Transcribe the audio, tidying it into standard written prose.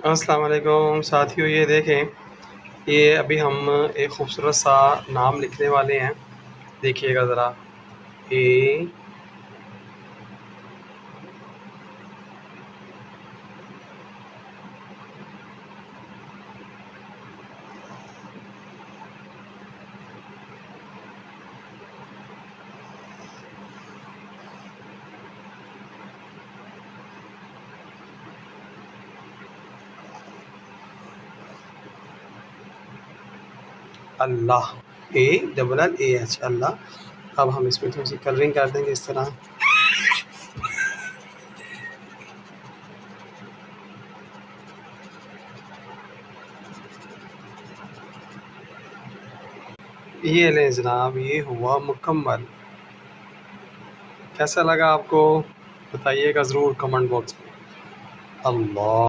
अस्सलाम वालेकुम साथियों, ये देखें। ये अभी हम एक खूबसूरत सा नाम लिखने वाले हैं। देखिएगा ज़रा। ए अल्लाह। ALLAH अल्लाह। अब हम इसमें थोड़ी सी कलरिंग कर देंगे इस तरह। ये लें जनाब, ये हुआ मुकम्मल। कैसा लगा आपको? बताइएगा ज़रूर कमेंट बॉक्स में। अल्लाह।